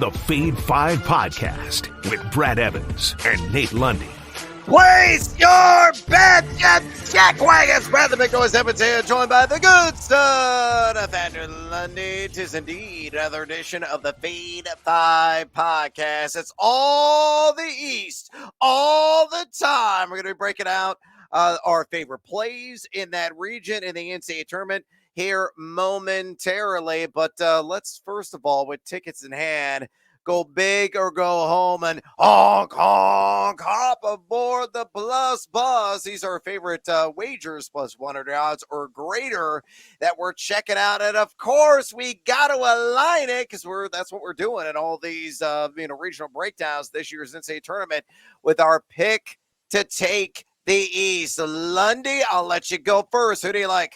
the Fade 5 podcast with Brad Evans and Nate Lundy. Place your bets at Jackwagons. Brad the Big Noise Evans here, joined by the good son of Andrew Lundy. 'Tis indeed another edition of the Fade 5 podcast. It's all the East, all the time. We're going to be breaking out our favorite plays in that region in the NCAA Tournament here momentarily. But let's first of all, with tickets in hand, go big or go home and honk, honk, hop aboard the Plus Bus. These are our favorite wagers, plus 100 odds or greater that we're checking out. And of course, we got to align it because that's what we're doing in all these regional breakdowns this year's NCAA tournament with our pick to take the East. Lundy, I'll let you go first. Who do you like?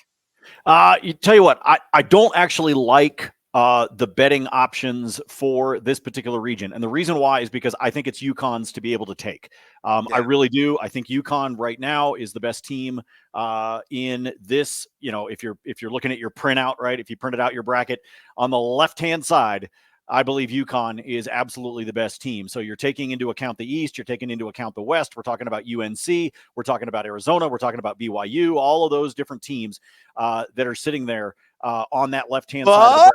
You tell you what, I don't actually like the betting options for this particular region. And the reason why is because I think it's UConn's to be able to take. I really do. I think UConn right now is the best team in this. You know, if you're looking at your printout, right? If you printed out your bracket on the left-hand side, I believe UConn is absolutely the best team. So you're taking into account the East, you're taking into account the West. We're talking about UNC, we're talking about Arizona, we're talking about BYU, all of those different teams that are sitting there on that left-hand side of the bracket.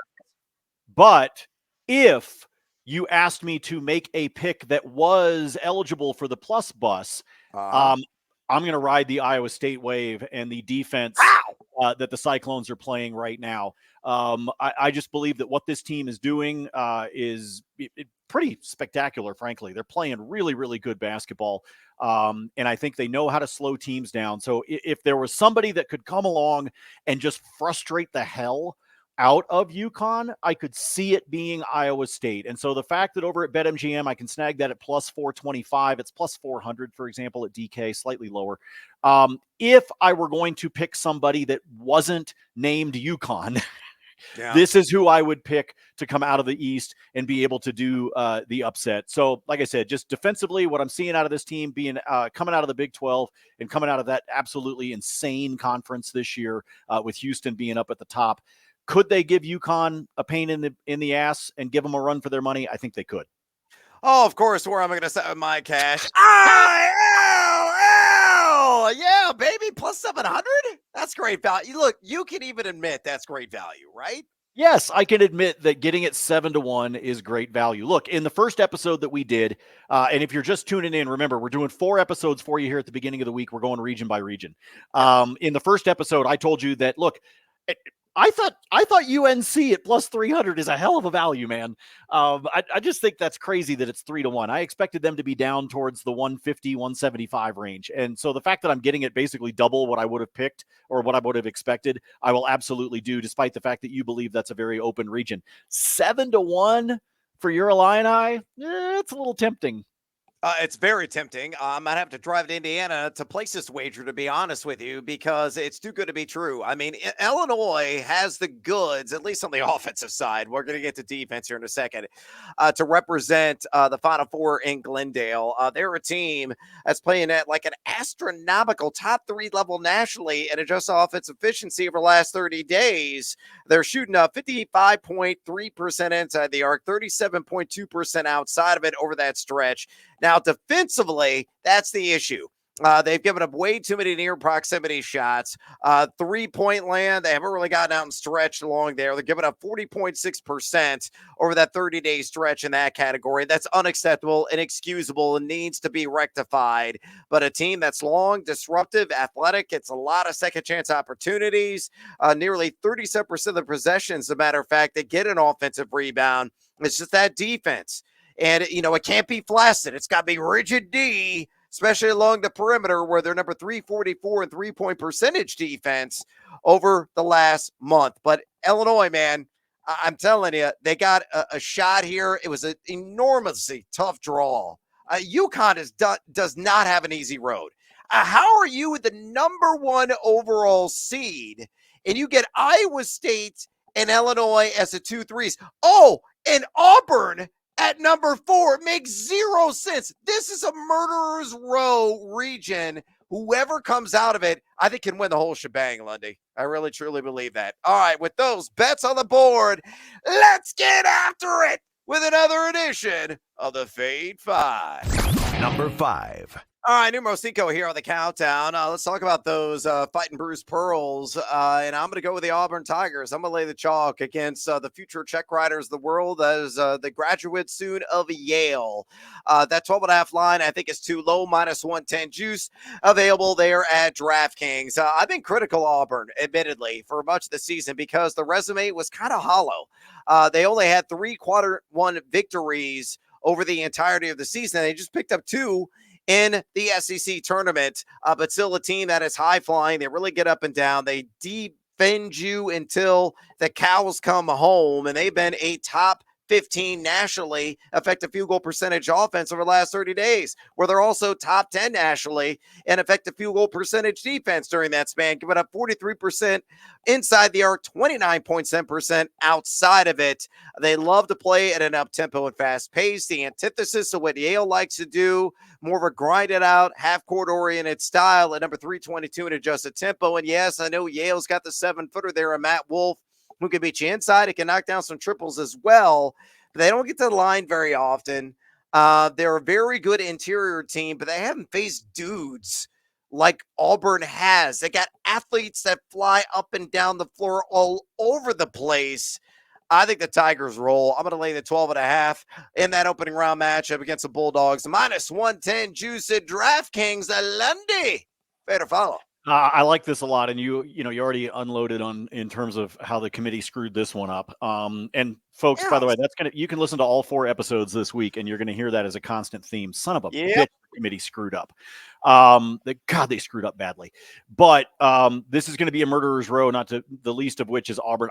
But if you asked me to make a pick that was eligible for the Plus Bus, I'm going to ride the Iowa State wave and the defense that the Cyclones are playing right now. I just believe that what this team is doing is pretty spectacular, frankly. They're playing really, really good basketball, and I think they know how to slow teams down. So if there was somebody that could come along and just frustrate the hell out of UConn, I could see it being Iowa State. And so the fact that over at BetMGM, I can snag that at plus 425, it's plus 400, for example, at DK, slightly lower. If I were going to pick somebody that wasn't named UConn, this is who I would pick to come out of the East and be able to do the upset. So like I said, just defensively, what I'm seeing out of this team being coming out of the Big 12 and coming out of that absolutely insane conference this year with Houston being up at the top. Could they give UConn a pain in the ass and give them a run for their money? I think they could. Oh, of course. Where am I going to set my cash? Yeah, baby. Plus 700? That's great value. Look, you can even admit that's great value, right? Yes, I can admit that getting it 7-1 is great value. Look, in the first episode that we did, and if you're just tuning in, remember, we're doing 4 episodes for you here at the beginning of the week. We're going region by region. In the first episode, I told you that, look, I thought UNC at plus 300 is a hell of a value, man. I just think that's crazy that it's 3-1. I expected them to be down towards the 150, 175 range. And so the fact that I'm getting it basically double what I would have picked or what I would have expected, I will absolutely do, despite the fact that you believe that's a very open region. 7-1 for your Illini, it's a little tempting. It's very tempting. I might have to drive to Indiana to place this wager, to be honest with you, because it's too good to be true. I mean, Illinois has the goods, at least on the offensive side. We're going to get to defense here in a second, to represent the Final Four in Glendale. They're a team that's playing at like an astronomical top 3 level nationally and adjusted offensive efficiency over the last 30 days. They're shooting 55.3% inside the arc, 37.2% outside of it over that stretch. Now, defensively, that's the issue. They've given up way too many near proximity shots. 3-point land, they haven't really gotten out and stretched along there. They're giving up 40.6% over that 30-day stretch in that category. That's unacceptable, inexcusable, and needs to be rectified. But a team that's long, disruptive, athletic, gets a lot of second chance opportunities. Nearly 37% of the possessions, as a matter of fact, they get an offensive rebound. It's just that defense. And, it can't be flaccid. It's got to be rigid D, especially along the perimeter where they're number 344 in three-point percentage defense over the last month. But Illinois, man, I'm telling you, they got a shot here. It was an enormously tough draw. UConn does not have an easy road. How are you with the number 1 overall seed and you get Iowa State and Illinois as the 2-3s? Oh, and Auburn at number 4 makes 0 sense. This is a murderer's row region. Whoever comes out of it, I think can win the whole shebang, Lundy. I really, truly believe that. All right, with those bets on the board, let's get after it with another edition of the Fade 5. Number 5. All right, numero cinco here on the countdown. Let's talk about those fighting Bruce Pearls. And I'm going to go with the Auburn Tigers. I'm going to lay the chalk against the future check riders of the world as the graduate soon of Yale. That 12.5 line, I think, is too low, minus 110 juice available there at DraftKings. I've been critical Auburn, admittedly, for much of the season because the resume was kind of hollow. They only had 3 quarter-1 victories over the entirety of the season. They just picked up 2 in the SEC tournament, but still a team that is high flying. They really get up and down. They defend you until the cows come home, and they've been a top 15 nationally effective field goal percentage offense over the last 30 days, where they're also top 10 nationally in effective field goal percentage defense during that span, giving up 43% inside the arc, 29.7% outside of it. They love to play at an up-tempo and fast pace, the antithesis of what Yale likes to do, more of a grinded out, half-court oriented style at number 322 in adjusted tempo. And yes, I know Yale's got the 7-footer there, and Matt Wolf, who can beat you inside. It can knock down some triples as well. But they don't get to the line very often. They're a very good interior team, but they haven't faced dudes like Auburn has. They got athletes that fly up and down the floor all over the place. I think the Tigers roll. I'm going to lay the 12.5 in that opening round matchup against the Bulldogs. Minus 110 juice at DraftKings. Lundy. Better follow. I like this a lot, and you already unloaded on in terms of how the committee screwed this one up. And folks, by the way, you can listen to all 4 episodes this week, and you're going to hear that as a constant theme. Son of a bitch, the committee screwed up. They screwed up badly. But this is going to be a murderer's row, not to the least of which is Auburn.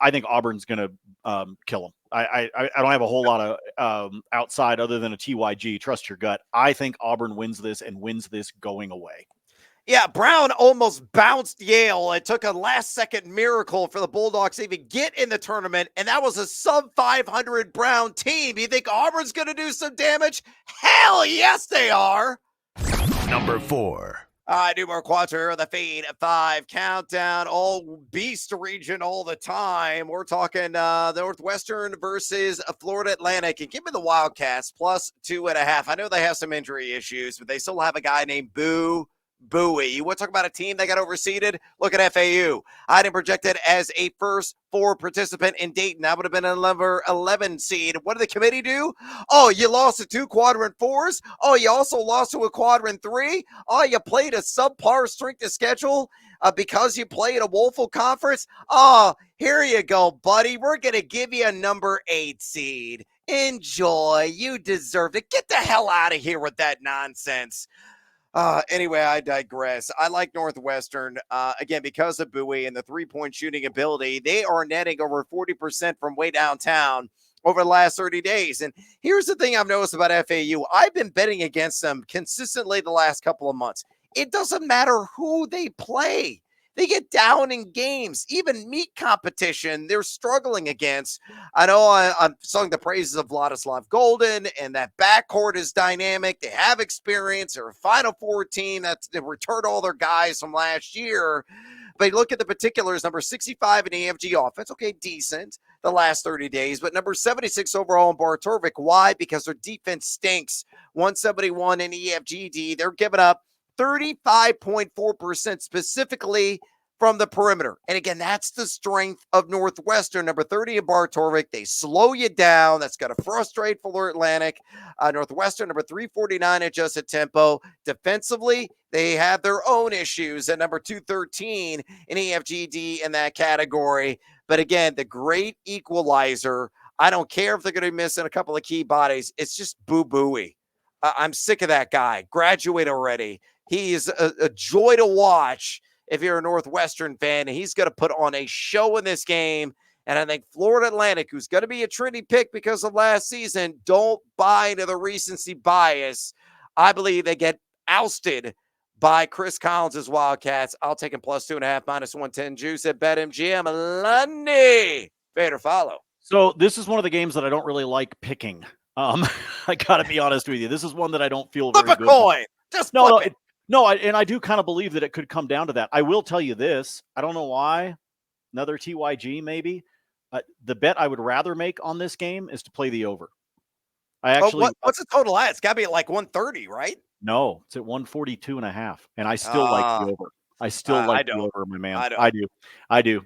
I think Auburn's going to kill them. I don't have a whole lot of outside other than a TYG. Trust your gut. I think Auburn wins this and wins this going away. Yeah, Brown almost bounced Yale. It took a last-second miracle for the Bulldogs to even get in the tournament, and that was a sub-500 Brown team. You think Auburn's going to do some damage? Hell yes, they are. Number 4. All right, numero cuatro, the Fade 5 countdown, all beast region all the time. We're talking Northwestern versus Florida Atlantic. And give me the Wildcats plus 2.5. I know they have some injury issues, but they still have a guy named Bowie. You want to talk about a team that got overseeded? Look at FAU. I didn't project it as a first 4 participant in Dayton. That would have been a number 11 seed. What did the committee do? Oh, you lost to 2 quadrant 4s. Oh, you also lost to a quadrant 3. Oh, you played a subpar strength of schedule because you played a woeful conference. Oh, here you go, buddy. We're going to give you a number 8 seed. Enjoy. You deserved it. Get the hell out of here with that nonsense. Anyway, I digress. I like Northwestern, again, because of Bowie and the 3-point shooting ability. They are netting over 40% from way downtown over the last 30 days. And here's the thing I've noticed about FAU. I've been betting against them consistently the last couple of months. It doesn't matter who they play. They get down in games, even meet competition they're struggling against. I know I'm sung the praises of Vladislav Golden, and that backcourt is dynamic. They have experience. They're a Final Four team they returned all their guys from last year. But look at the particulars, number 65 in EFG offense. Okay, decent the last 30 days, but number 76 overall in Bartorvik. Why? Because their defense stinks. 171 in EFGD. They're giving up 35.4% specifically from the perimeter. And again, that's the strength of Northwestern. Number 30 in Bartorvik. They slow you down. That's going to frustrate Florida Atlantic. Northwestern, number 349 adjusted tempo. Defensively, they have their own issues at number 213 in EFGD in that category. But again, the great equalizer. I don't care if they're going to be missing a couple of key bodies. It's just Bowie. I'm sick of that guy. Graduate already. He is a joy to watch if you're a Northwestern fan, and he's going to put on a show in this game. And I think Florida Atlantic, who's going to be a Trinity pick because of last season, don't buy into the recency bias. I believe they get ousted by Chris Collins' Wildcats. I'll take him plus 2.5, minus 110 juice at BetMGM. Lundy. Fader follow. So this is one of the games that I don't really like picking. I got to be honest with you. This is one that I don't feel very good. Flip a coin. Just flip it. And I do kind of believe that it could come down to that. I will tell you this. I don't know why. Another TYG maybe. The bet I would rather make on this game is to play the over. What's the total at? It's got to be at like 130, right? No, it's at 142.5, and I still like the over. I still like the over, my man. I do.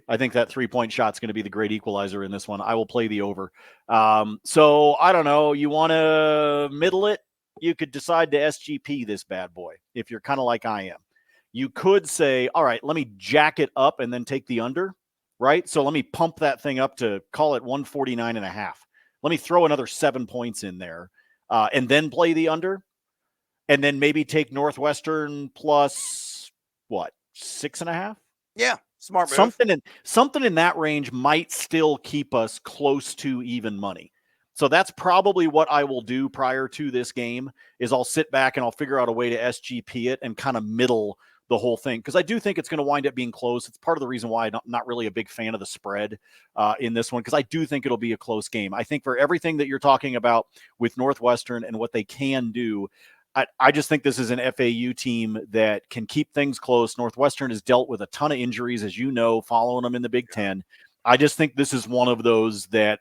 I think that 3-point shot's going to be the great equalizer in this one. I will play the over. So I don't know. You want to middle it? You could decide to SGP this bad boy if you're kind of like I am. You could say, all right, let me jack it up and then take the under, right? So let me pump that thing up to call it 149.5. Let me throw another 7 points in there and then play the under. And then maybe take Northwestern plus what, 6.5? Yeah, smart move. Something in that range might still keep us close to even money. So that's probably what I will do prior to this game is I'll sit back and I'll figure out a way to SGP it and kind of middle the whole thing, because I do think it's going to wind up being close. It's part of the reason why I'm not really a big fan of the spread in this one, because I do think it'll be a close game. I think for everything that you're talking about with Northwestern and what they can do, I just think this is an FAU team that can keep things close. Northwestern has dealt with a ton of injuries, as you know, following them in the Big Ten. I just think this is one of those that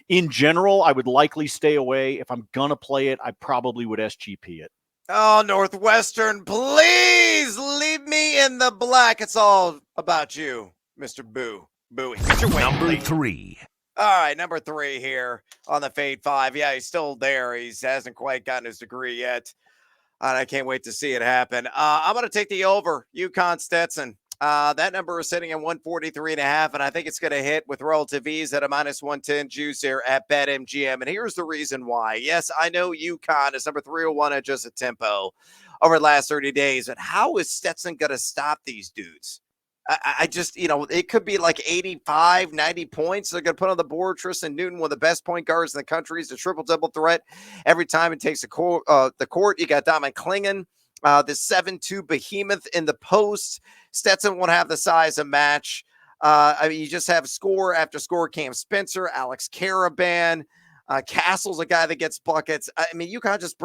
in general, I would likely stay away. If I'm going to play it, I probably would SGP it. Oh, Northwestern, please leave me in the black. It's all about you, Mr. Bowie. Number 3. All right, number 3 here on the Fade 5. Yeah, he's still there. He hasn't quite gotten his degree yet. And I can't wait to see it happen. I'm going to take the over, UConn Stetson. That number is sitting at 143.5, and I think it's going to hit with relative ease at a minus 110 juice here at BetMGM. And here's the reason why. Yes, I know UConn is number 301 at just a tempo over the last 30 days, but how is Stetson going to stop these dudes? I just, it could be like 85, 90 points they're going to put on the board. Tristan Newton, one of the best point guards in the country, is a triple-double threat every time it takes the court. You got Dominic Klingen, the 7'2 behemoth in the post. Stetson won't have the size of match. You just have score after score. Cam Spencer, Alex Caravan, Castle's a guy that gets buckets. UConn just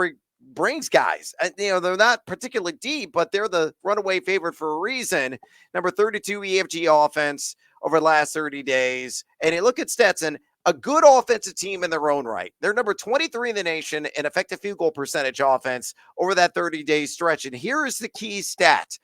brings guys. They're not particularly deep, but they're the runaway favorite for a reason. Number 32 EFG offense over the last 30 days. And you look at Stetson, a good offensive team in their own right. They're number 23 in the nation in effective field goal percentage offense over that 30-day stretch. And here is the key stat: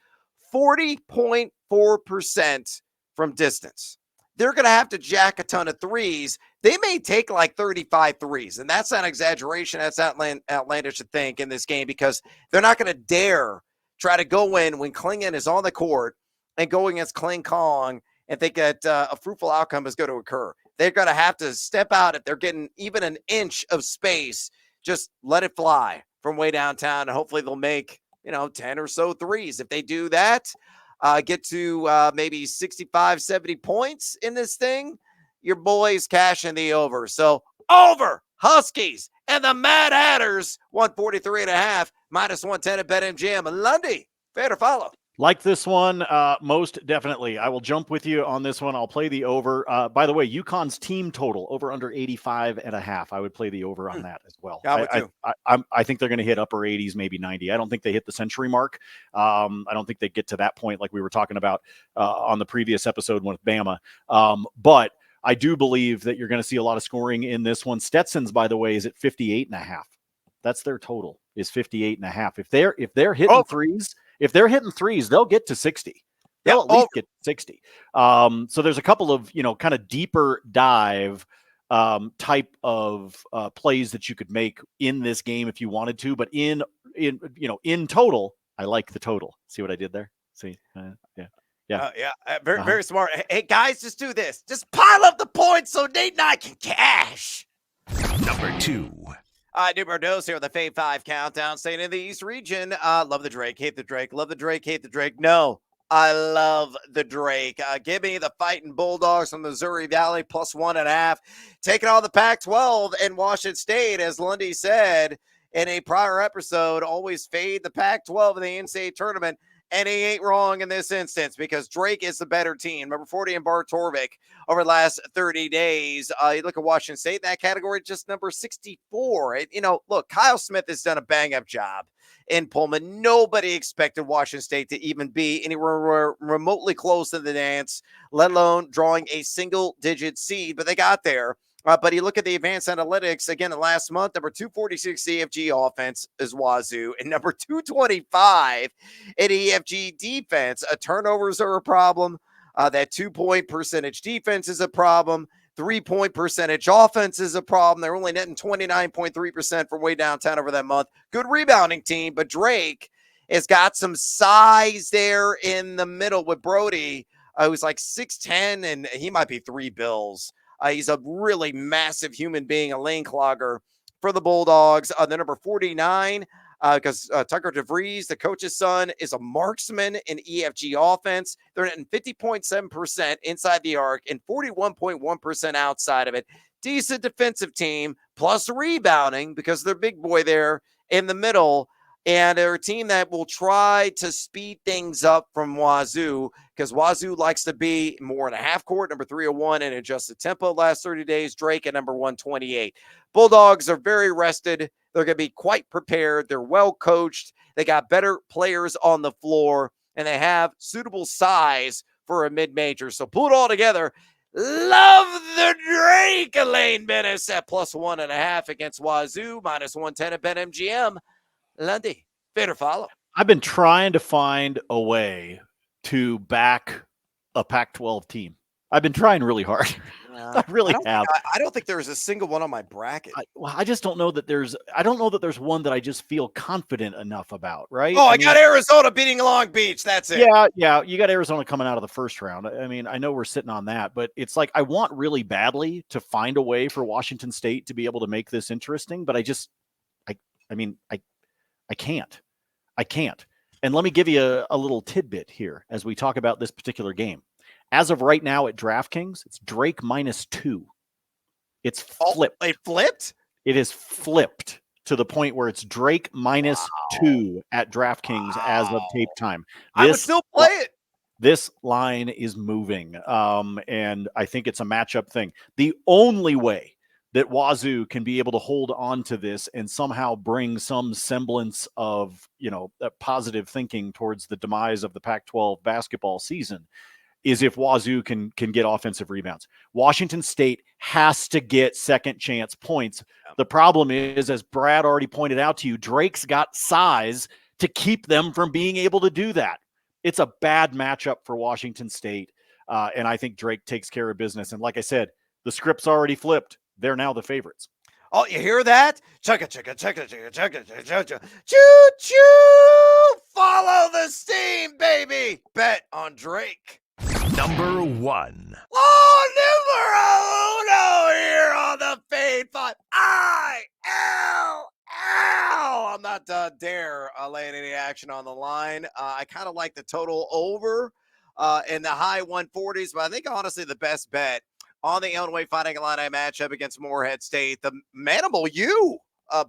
40.4% from distance. They're going to have to jack a ton of threes. They may take like 35 threes, and that's not an exaggeration. That's outlandish to think in this game, because they're not going to dare try to go in when Klingen is on the court and go against Kling Kong and think that a fruitful outcome is going to occur. They're going to have to step out if they're getting even an inch of space. Just let it fly from way downtown, and hopefully they'll make 10 or so threes. If they do that, get to maybe 65, 70 points in this thing, your boys cashing the over. So over Huskies and the Mad Hatters, 143.5, minus 110 at BetMGM. Lundy, fair to follow. Like this one, most definitely. I will jump with you on this one. I'll play the over. By the way, UConn's team total over under 85.5. I would play the over on that as well. I think they're going to hit upper 80s, maybe 90. I don't think they hit the century mark. I don't think they get to that point like we were talking about on the previous episode with Bama. But I do believe that you're going to see a lot of scoring in this one. Stetson's, by the way, is at 58.5. That's their total, is 58.5. If they're hitting threes. If they're hitting threes, they'll get to 60. They'll at least get to 60. So there's a couple of, kind of deeper dive type of plays that you could make in this game if you wanted to. But in total, I like the total. See what I did there? See? Yeah. Very smart. Hey, guys, just do this. Just pile up the points so Nate and I can cash. Number 2. Numero dos here with the Fave 5 countdown, staying in the East region. Love the Drake, hate the Drake, love the Drake, hate the Drake. No, I love the Drake. Give me the Fighting Bulldogs from the Missouri Valley, plus 1.5. Taking on the Pac-12 and Washington State, as Lundy said in a prior episode, always fade the Pac-12 in the NCAA Tournament. And he ain't wrong in this instance because Drake is the better team. Number 40 in Bart Torvik over the last 30 days. You look at Washington State in that category, just number 64. Look, Kyle Smith has done a bang-up job in Pullman. Nobody expected Washington State to even be anywhere remotely close to the dance, let alone drawing a single-digit seed, but they got there. But you look at the advanced analytics, again, the last month, number 246 EFG offense is Wazoo, and number 225 in EFG defense. Turnovers are a problem. That 2-point percentage defense is a problem. 3-point percentage offense is a problem. They're only netting 29.3% from way downtown over that month. Good rebounding team, but Drake has got some size there in the middle with Brody, who's like 6'10", and he might be 3 bills. He's a really massive human being, a lane clogger for the Bulldogs. The number 49, because Tucker DeVries, the coach's son, is a marksman in EFG offense. They're netting 50.7% inside the arc and 41.1% outside of it. Decent defensive team, plus rebounding because they're big boy there in the middle. And they're a team that will try to speed things up from Wazoo because Wazoo likes to be more in a half court, number 301, and adjusted tempo last 30 days. Drake at number 128. Bulldogs are very rested. They're going to be quite prepared. They're well coached. They got better players on the floor, and they have suitable size for a mid-major. So pull it all together. Love the Drake, Elaine Bennis at plus 1.5 against Wazoo, minus 110 at BetMGM. Lundy, fit or follow? I've been trying to find a way to back a Pac-12 team. I've been trying really hard. I really have. I don't think there's a single one on my bracket. I just don't know that there's one that I just feel confident enough about, right? I got Arizona beating Long Beach. That's it. Yeah. You got Arizona coming out of the first round. I mean, I know we're sitting on that, but it's like I want really badly to find a way for Washington State to be able to make this interesting, but I can't. And let me give you a little tidbit here as we talk about this particular game. As of right now at DraftKings, it's Drake -2. It's flipped. It flipped? It is flipped to the point where it's Drake -2 at DraftKings as of tape time. I would still play it. This line is moving, and I think it's a matchup thing. The only way that Wazoo can be able to hold on to this and somehow bring some semblance of, positive thinking towards the demise of the Pac-12 basketball season is if Wazoo can get offensive rebounds. Washington State has to get second chance points. The problem is, as Brad already pointed out to you, Drake's got size to keep them from being able to do that. It's a bad matchup for Washington State, and I think Drake takes care of business. And like I said, the script's already flipped. They're now the favorites. Oh, you hear that? Chugga, chugga, chugga, chugga, chugga, chugga, chugga. Choo, choo! Follow the steam, baby! Bet on Drake. Number 1. Oh, numero uno here on the Fade 5. I'm not dare laying any action on the line. I kind of like the total over in the high 140s, but I think honestly the best bet on the Illinois Fighting Illini matchup against Morehead State, the Manimal U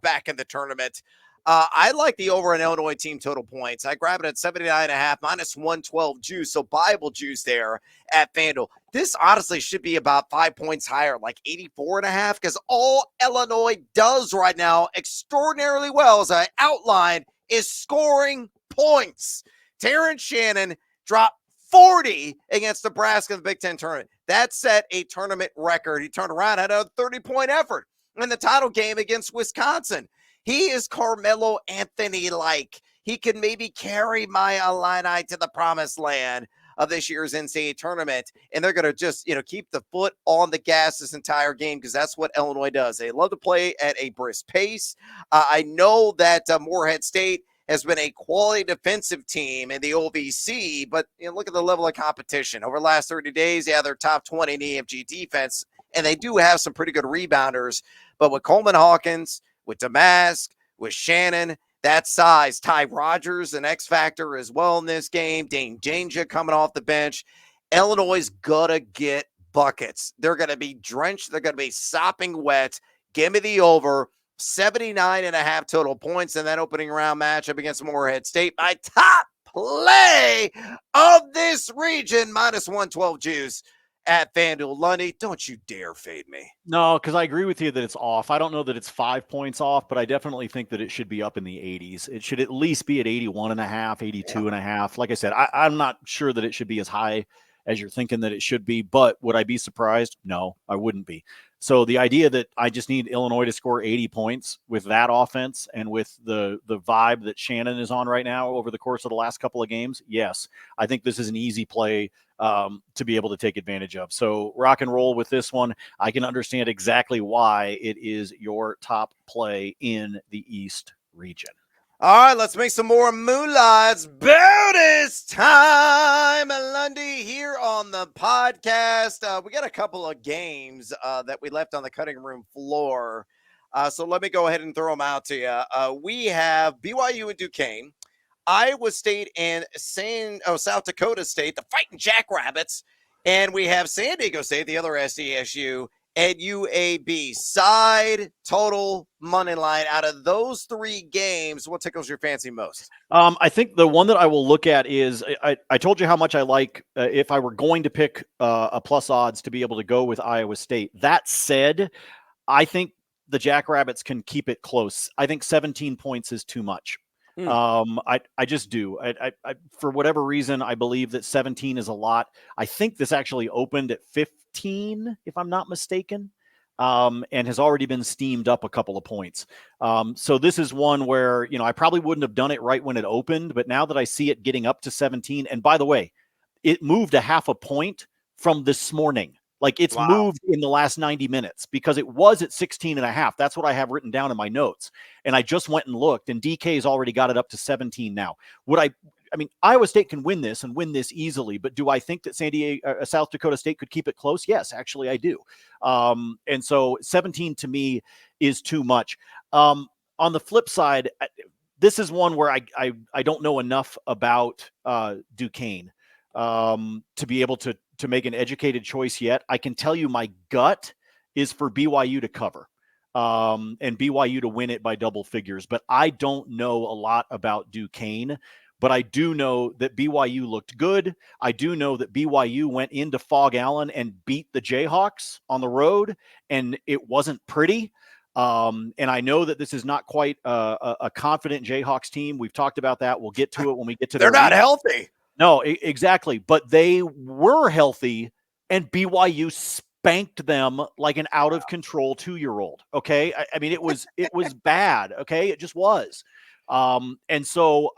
back in the tournament. I like the over in Illinois team total points. I grab it at 79.5, minus 112 juice. So Bible juice there at FanDuel. This honestly should be about 5 points higher, like 84.5, because all Illinois does right now extraordinarily well, as I outlined, is scoring points. Terrence Shannon dropped 40 against Nebraska in the Big Ten tournament. That set a tournament record. He turned around, had a 30-point effort in the title game against Wisconsin. He is Carmelo Anthony-like. He can maybe carry my Illini to the promised land of this year's NCAA tournament, and they're going to just, keep the foot on the gas this entire game because that's what Illinois does. They love to play at a brisk pace. I know that Morehead State has been a quality defensive team in the OVC, but look at the level of competition. Over the last 30 days, they're top 20 in EFG defense, and they do have some pretty good rebounders. But with Coleman Hawkins, with Damask, with Shannon, that size, Ty Rogers, an X factor as well in this game, Dane Janja coming off the bench, Illinois' got to get buckets. They're going to be drenched. They're going to be sopping wet. Give me the over. 79.5 total points in that opening round matchup against Morehead State. My top play of this region, minus 112 juice at FanDuel. Lundy, don't you dare fade me. No, because I agree with you that it's off. I don't know that it's 5 points off, but I definitely think that it should be up in the 80s. It should at least be at 81 and a half, 82 and a half. Like I said, I'm not sure that it should be as high as you're thinking that it should be, but would I be surprised? No, I wouldn't be. So the idea that I just need Illinois to score 80 points with that offense and with the vibe that Shannon is on right now over the course of the last couple of games, yes, I think this is an easy play to be able to take advantage of. So rock and roll with this one. I can understand exactly why it is your top play in the East region. All right, let's make some more moolah. It's bonus time, Lundy, here on the podcast. We got a couple of games that we left on the cutting room floor. So let me go ahead and throw them out to you. We have BYU and Duquesne, Iowa State and South Dakota State, the Fighting Jackrabbits. And we have San Diego State, the other SDSU, and UAB. Side total money line. Out of those three games, what tickles your fancy most? I think the one that I will look at is I told you how much I like if I were going to pick a plus odds to be able to go with Iowa State. That said, I think the Jackrabbits can keep it close. I think 17 points is too much. I just do. I for whatever reason, I believe that 17 is a lot. I think this actually opened at 15, if I'm not mistaken, and has already been steamed up a couple of points. So this is one where, I probably wouldn't have done it right when it opened, but now that I see it getting up to 17, and by the way, it moved a half a point from this morning. Like it's moved in the last 90 minutes because it was at 16 and a half. That's what I have written down in my notes. And I just went and looked, and DK's already got it up to 17 now. Iowa State can win this and win this easily, but do I think that South Dakota State could keep it close? Yes, actually I do. And so 17 to me is too much. On the flip side, this is one where I don't know enough about Duquesne to be able to make an educated choice yet. I can tell you my gut is for BYU to cover and BYU to win it by double figures. But I don't know a lot about Duquesne, but I do know that BYU looked good. I do know that BYU went into Fog Allen and beat the Jayhawks on the road, and it wasn't pretty. And I know that this is not quite a confident Jayhawks team. We've talked about that. We'll get to it when we get to They're not healthy. No, exactly. But they were healthy, and BYU spanked them like an out of control 2-year-old. Okay. It was bad. Okay. It just was. And so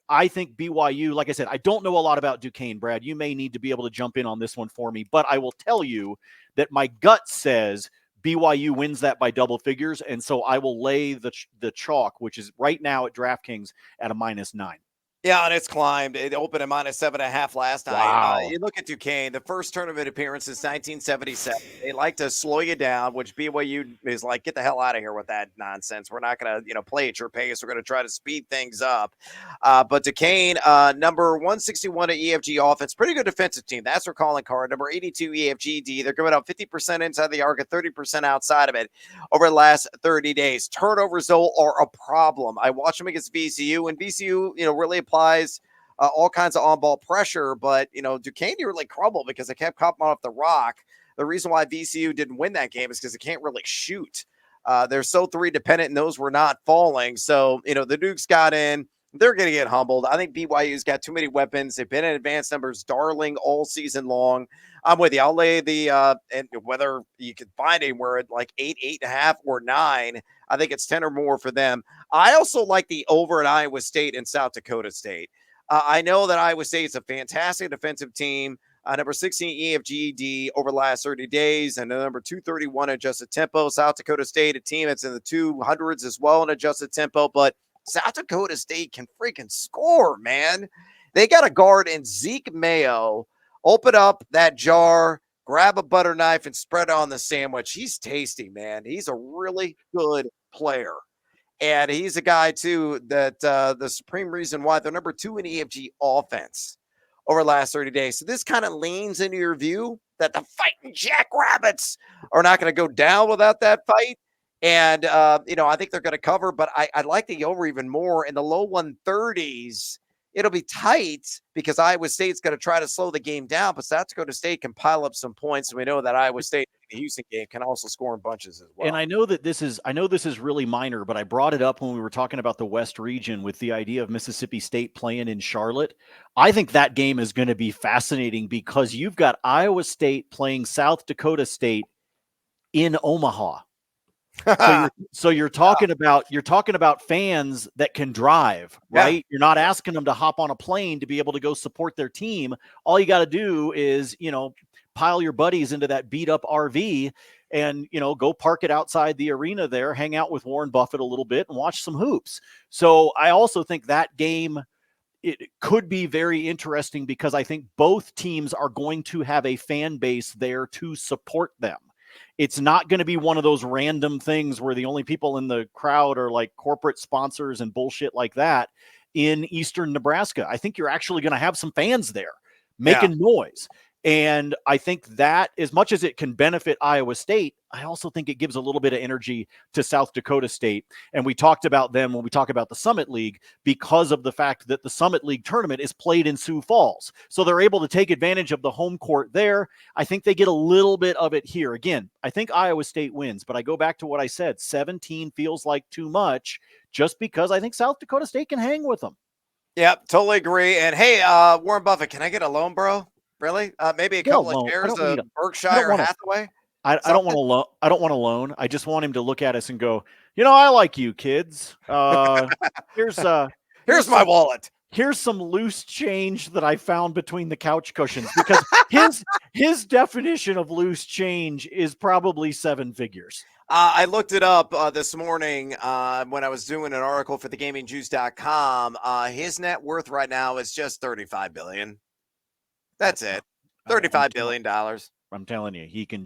I think BYU, like I said, I don't know a lot about Duquesne, Brad. You may need to be able to jump in on this one for me, but I will tell you that my gut says BYU wins that by double figures. And so I will lay the chalk, which is right now at DraftKings at a -9. Yeah, and it's climbed. It opened at -7.5 last night. Wow. You look at Duquesne, the first tournament appearance since 1977. They like to slow you down, which BYU is like, get the hell out of here with that nonsense. We're not going to, play at your pace. We're going to try to speed things up. But Duquesne, number 161 at EFG offense, pretty good defensive team. That's their calling card. Number 82 EFGD. They're giving up 50% inside the arc and 30% outside of it over the last 30 days. Turnovers, though, are a problem. I watched them against VCU, and VCU, really applies all kinds of on-ball pressure, but Duquesne really crumbled because they kept copping off the rock. The reason why VCU didn't win that game is because they can't really shoot. They're so three dependent, and those were not falling. So the Dukes got in. They're going to get humbled. I think BYU's got too many weapons. They've been in advanced numbers, darling, all season long. I'm with you. I'll lay the and whether you can find anywhere at like 8, 8.5, or 9. I think it's 10 or more for them. I also like the over at Iowa State and South Dakota State. I know that Iowa State is a fantastic defensive team. Number 16 EFGD over the last 30 days, and number 231 adjusted tempo. South Dakota State, a team that's in the 200s as well in adjusted tempo, but South Dakota State can freaking score, man. They got a guard in Zeke Mayo. Open up that jar, grab a butter knife, and spread on the sandwich. He's tasty, man. He's a really good player. And he's a guy, too, that the supreme reason why they're number 2 in EFG offense over the last 30 days. So this kind of leans into your view that the Fighting Jackrabbits are not going to go down without that fight. And, I think they're going to cover, but I like the over even more in the low 130s. it'll be tight because Iowa State's going to try to slow the game down, but South Dakota State can pile up some points. And we know that Iowa State in the Houston game can also score in bunches as well. And I know this is really minor, but I brought it up when we were talking about the West region with the idea of Mississippi State playing in Charlotte. I think that game is going to be fascinating because you've got Iowa State playing South Dakota State in Omaha. So you're talking about fans that can drive, right? Yeah. You're not asking them to hop on a plane to be able to go support their team. All you got to do is, pile your buddies into that beat up RV and, go park it outside the arena there, hang out with Warren Buffett a little bit and watch some hoops. So I also think that game, it could be very interesting because I think both teams are going to have a fan base there to support them. It's not going to be one of those random things where the only people in the crowd are like corporate sponsors and bullshit like that in Eastern Nebraska. I think you're actually going to have some fans there making noise. And I think that as much as it can benefit Iowa State, I also think it gives a little bit of energy to South Dakota State. And we talked about them when we talk about the Summit League because of the fact that the Summit League tournament is played in Sioux Falls. So they're able to take advantage of the home court there. I think they get a little bit of it here. Again, I think Iowa State wins, but I go back to what I said. 17 feels like too much just because I think South Dakota State can hang with them. Yeah, totally agree. And hey, Warren Buffett, can I get a loan, bro? Really? Maybe a couple of shares of Berkshire Hathaway? I don't want to loan. I don't want to loan. I just want him to look at us and go, I like you kids. Here's my wallet. Here's some loose change that I found between the couch cushions because his definition of loose change is probably 7 figures. I looked it up this morning when I was doing an article for thegamingjuice.com. His net worth right now is just $35 billion. That's it. $35 billion. I'm telling you, he can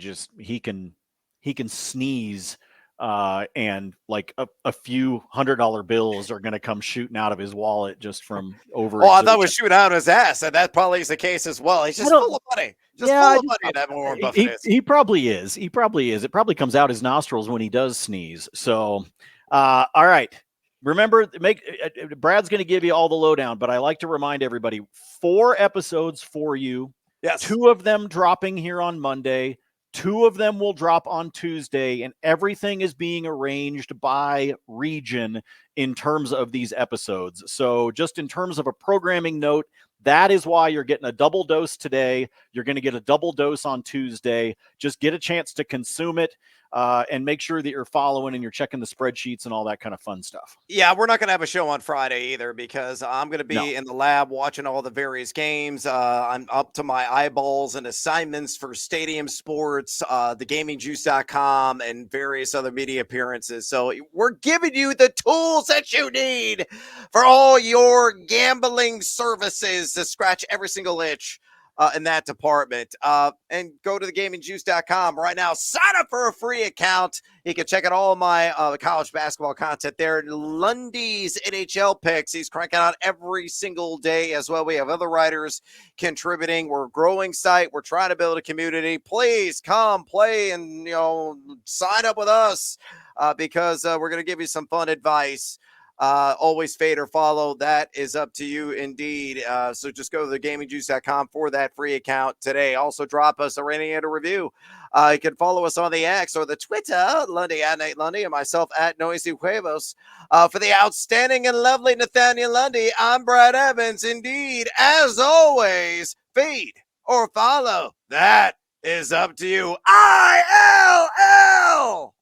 sneeze and like a few $100 bills are going to come shooting out of his wallet just from over. Oh, I thought it was shooting out of his ass, and that probably is the case as well. He's just full of money. Full of money. That Warren Buffett is. He probably is. He probably is. It probably comes out his nostrils when he does sneeze. So, all right. Remember, Brad's going to give you all the lowdown, but I like to remind everybody 4 episodes for you. Yes. 2 of them dropping here on Monday. 2 of them will drop on Tuesday, and everything is being arranged by region in terms of these episodes. So just in terms of a programming note, that is why you're getting a double dose today. You're going to get a double dose on Tuesday. Just get a chance to consume it and make sure that you're following and you're checking the spreadsheets and all that kind of fun stuff. Yeah, we're not going to have a show on Friday either because I'm going to be in the lab watching all the various games. I'm up to my eyeballs and assignments for Stadium Sports, thegamingjuice.com, and various other media appearances. So we're giving you the tools that you need for all your gambling services to scratch every single itch in that department. And go to thegamingjuice.com right now. Sign up for a free account. You can check out all of my college basketball content there. Lundy's NHL picks. He's cranking out every single day as well. We have other writers contributing. We're a growing site. We're trying to build a community. Please come play and, sign up with us because we're going to give you some fun advice. Always fade or follow. That is up to you indeed. So just go to thegamingjuice.com for that free account today. Also drop us a rating and a review. You can follow us on the X or the Twitter, Lundy at Nate Lundy, and myself at Noisy Huevos. For the outstanding and lovely Nathaniel Lundy, I'm Brad Evans. Indeed, as always, feed or follow. That is up to you. ILL!